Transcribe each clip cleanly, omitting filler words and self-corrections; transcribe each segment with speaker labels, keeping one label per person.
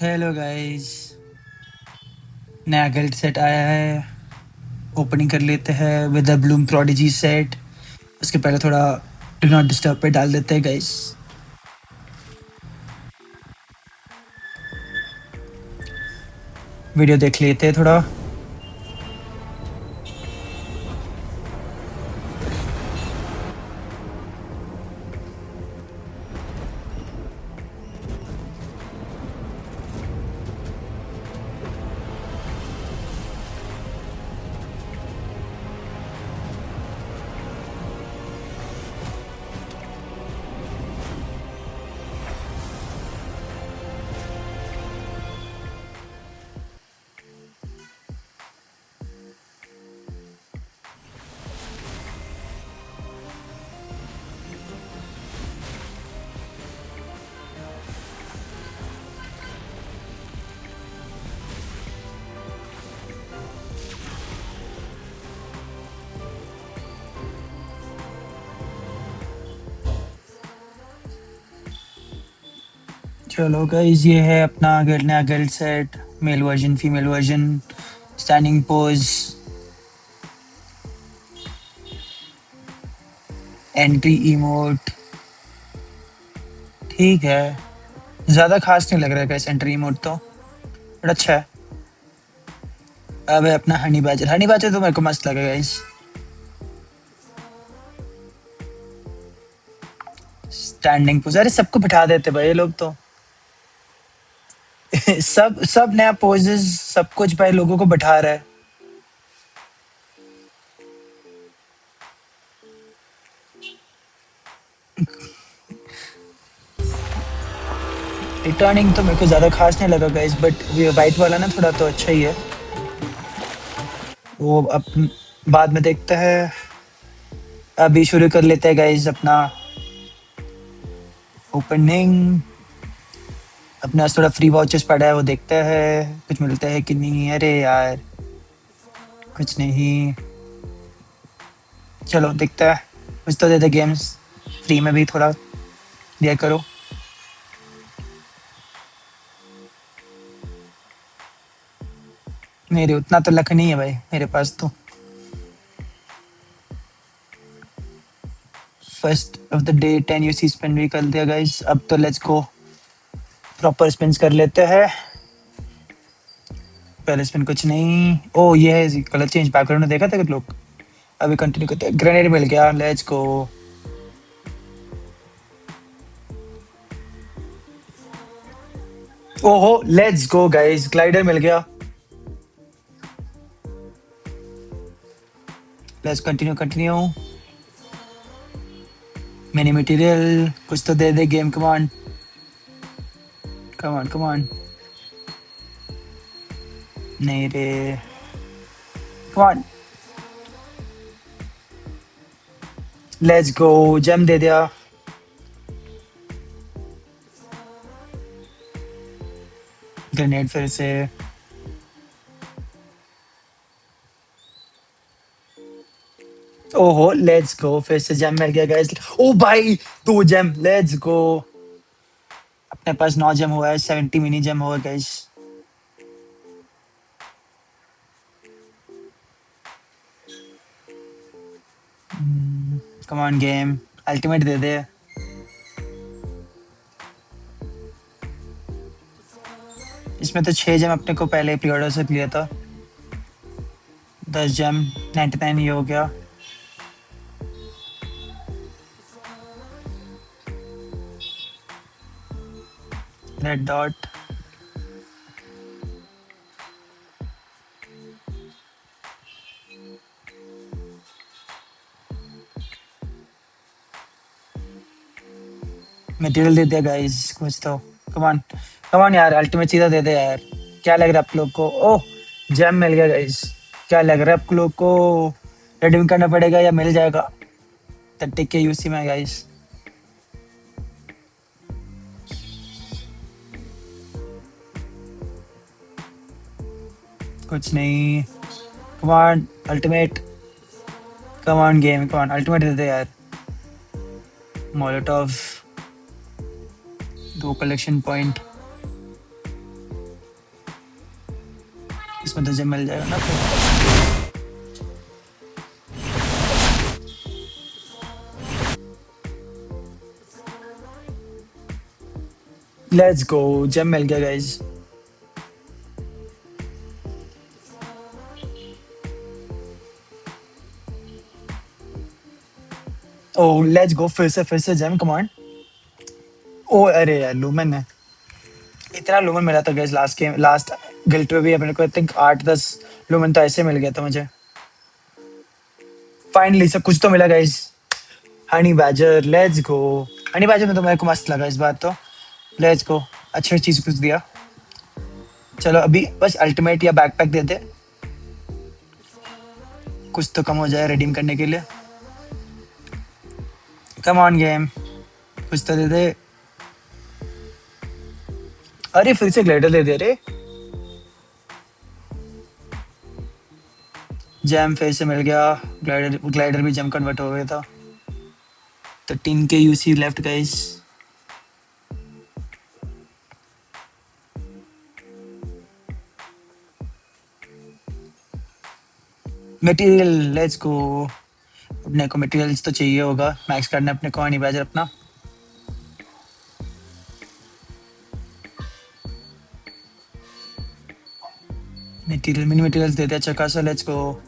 Speaker 1: Hello guys. नया guild set आया है। ओपनिंग कर लेते हैं with the Bloom prodigy set. उसके पहले थोड़ा डू नॉट डिस्टर्ब पे डाल देते हैं गाइस। वीडियो देख लेते हैं थोड़ा। चलो गाइस, ये है अपना नया guild set. Male version, female version, standing pose, entry emote. ठीक है, ज़्यादा खास नहीं लग रहा है गाइस एंट्री इमोट तो, बट अच्छा है। अब है अपना हनी बैजर। हनी बैजर तो मेरे को मस्त लगा गाइस। स्टैंडिंग पोज, अरे सबको बिठा देते भाई ये लोग तो। सब सब नया पोजेस, सब कुछ भाई लोगों को बिठा रहा है। रिटर्निंग तो मेरे को ज्यादा खास नहीं लगा गाइस, बट ये वाइट वाला ना थोड़ा तो अच्छा ही है। वो अब बाद में देखते हैं। अभी शुरू कर लेते हैं गाइस अपना ओपनिंग। अपने पास थोड़ा फ्री वाउचर्स पड़ा है, वो देखते हैं कुछ मिलता है कि नहीं। अरे यार कुछ नहीं। चलो देखते हैं, कुछ तो दे दे गेम्स। फ्री में भी थोड़ा दिया करो। मेरे उतना तो लक नहीं है भाई मेरे पास तो। First of the day 10 UC spend भी कर दिया गाइस। अब तो लेट्स गो, प्रॉपर स्पिन्स कर लेते हैं। पहले स्पिन कुछ नहीं। ओ ये है कलर चेंज, बैकग्राउंड में देखा था कुछ लोग। अभी कंटिन्यू करते हैं। ग्रेनेड मिल गया, लेट्स गो। ओहो लेट्स गो गाइस, ग्लाइडर मिल गया। Let's continue continue. Mini material कुछ तो दे दे game, come on come on come on. नहीं रे, come on. Let's go, gem दे दिया। ग्रेनेड फिर से। ओहो लेट्स गो, फिर से जेम मिल गया गाइस। ओ भाई 2 जेम, लेट्स गो। अपने पास 9 जेम हुआ है, 70 मिनी जेम हुआ guys. Come on game, ultimate दे दे। इसमें तो 6 जेम अपने को पहले प्री ऑर्डर से लिया था। 10 जेम, 99 ये हो गया। Red dot. मटेरियल दे दिया गाइस कुछ तो। कम ऑन कम ऑन यार, अल्टीमेट सीधा दे दे यार। क्या लग रहा है आप लोग को? ओह जेम मिल गया गाइस। क्या लग रहा है आप लोग को? रिडीम करना पड़ेगा या मिल जाएगा? 30 के यूसी में गाइस। कुछ नहीं। Come on ultimate, come on game, come on ultimate दे दे यार। Molotov, 2 collection point. इसमें तो जब मिल जाएगा ना फिर। लेट्स गो, जब मिल गया गाइस। ओ लेट्स गो, फिर से जेम, कम ऑन। ओ अरे यार लूमन है, इतना लूमन मिला था guys last game, last guilt में भी अपने को आई थिंक 8-10 लूमन तो ऐसे मिल गया था मुझे। फाइनली सब कुछ तो मिला guys. Honey badger, let's go. Honey badger में तो मेरे को मस्त लगा इस बार तो। लेट्स गो, अच्छी चीज कुछ दिया। चलो अभी बस अल्टीमेट या बैकपैक दे दे, कुछ तो कम हो जाए रिडीम करने के लिए। कम ऑन गेम, कुछ तो दे दे। अरे फिर से ग्लाइडर दे दे रे। जैम फिर से मिल गया। ग्लाइडर ग्लाइडर भी जैम कन्वर्ट हो गया था। 13 के UC left guys. Material, let's go. अपने को मटेरियल्स तो चाहिए होगा, मैक्स करना है अपने को हनी बैजर अपना। मटेरियल, मिनी मटेरियल्स देते हैं, अच्छा खासा। Let's go.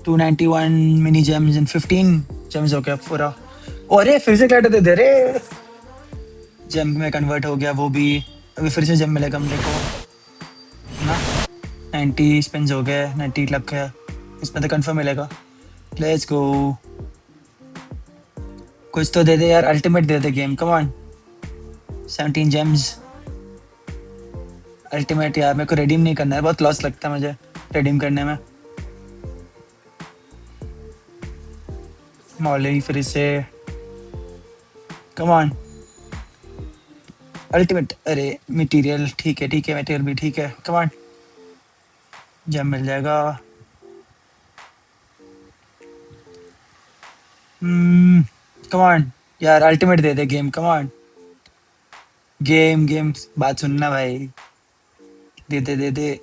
Speaker 1: 291 mini James and 15 James हो गया पूरा। अरे फिर से ग्लाइडर दे दे रे। जेम में कन्वर्ट हो गया वो भी। अभी फिर से जेम मिलेगा अपने को ना। 90 स्पिन्स हो गए, 90 लग गया, इसमें तो कंफर्म मिलेगा। लेट्स गो, कुछ तो दे दे यार, अल्टीमेट दे दे game, come on. 17 James ultimate यार, मेरे को रिडीम नहीं करना है, बहुत लॉस लगता है मुझे रिडीम करने में। मॉली फिर से, कम ऑन। अल्टीमेट, अरे मटेरियल ठीक है, ठीक है, मटेरियल भी ठीक है, कम ऑन। जेम मिल जाएगा। कम ऑन यार, अल्टीमेट दे दे game, come on. Game game, बात सुनना भाई, दे दे दे दे।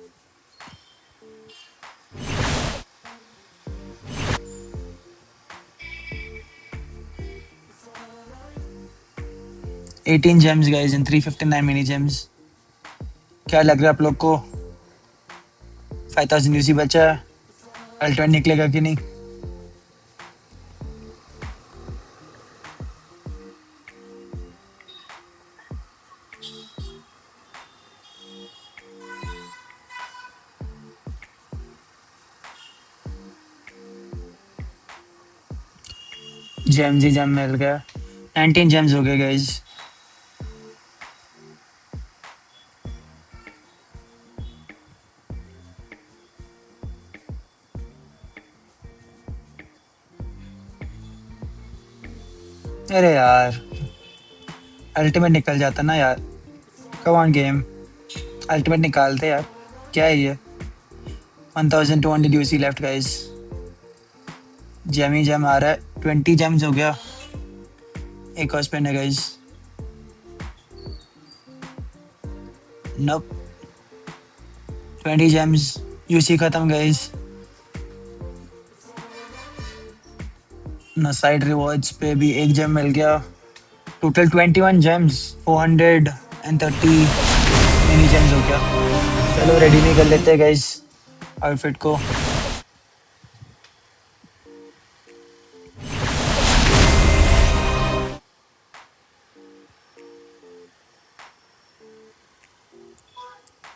Speaker 1: 18 gems guys and 359 mini gems। क्या लग रहा है आप लोग को? 5000 यूसी बचा है, अल्टीमेट निकलेगा कि नहीं? जेम्स ही जेम मिल गया, 19 जेम्स हो गए गाइस। अरे यार अल्टीमेट निकल जाता ना यार, कम ऑन गेम, अल्टीमेट निकालते यार, क्या है ये। 1200 यूसी लेफ्ट गाइस। जेम ही जेम आ रहा है, 20 जेम्स हो गया, एक और स्पिन है गाइस। नप, 20 जेम्स, यूसी खत्म गाइस। ना साइड रिवॉर्ड्स पे भी एक जेम मिल गया। टोटल 21 जेम्स, 430 मिनी जेम्स हो गया। चलो रेडी नहीं कर लेते गाइस आउटफिट को।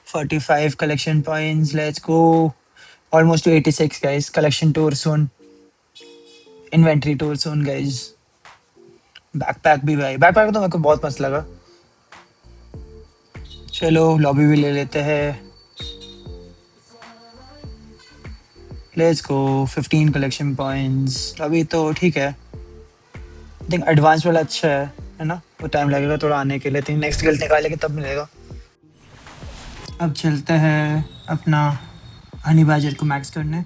Speaker 1: 45 collection points, let's go। Almost to 86 guys, collection tour soon, inventory tour soon guys। Backpack भी भाई, बैकपैक तो मेरे को बहुत मस्त लगा। चलो लॉबी भी ले लेते हैं, लेट्स गो। 15 कलेक्शन पॉइंट्स अभी तो ठीक है, आई थिंक एडवांस वाला अच्छा है ना। वो टाइम लगेगा थोड़ा आने के लिए, थिंक नेक्स्ट गिल्ड निकालेंगे तब मिलेगा। अब चलते हैं अपना हनी बाजर को मैक्स करने।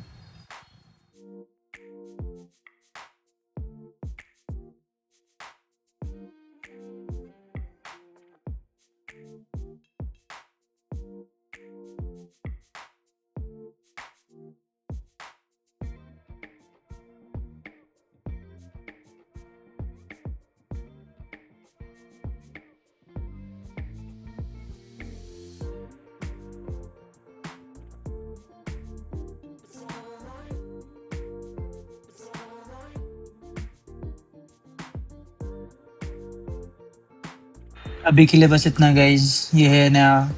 Speaker 1: अभी के लिए बस इतना गाइज। ये है नया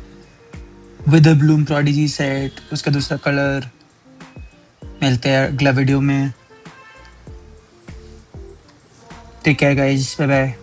Speaker 1: विद ब्लूम प्रोडिजी सेट, उसका दूसरा कलर। मिलते हैं अगला वीडियो में। Take care guys, bye bye.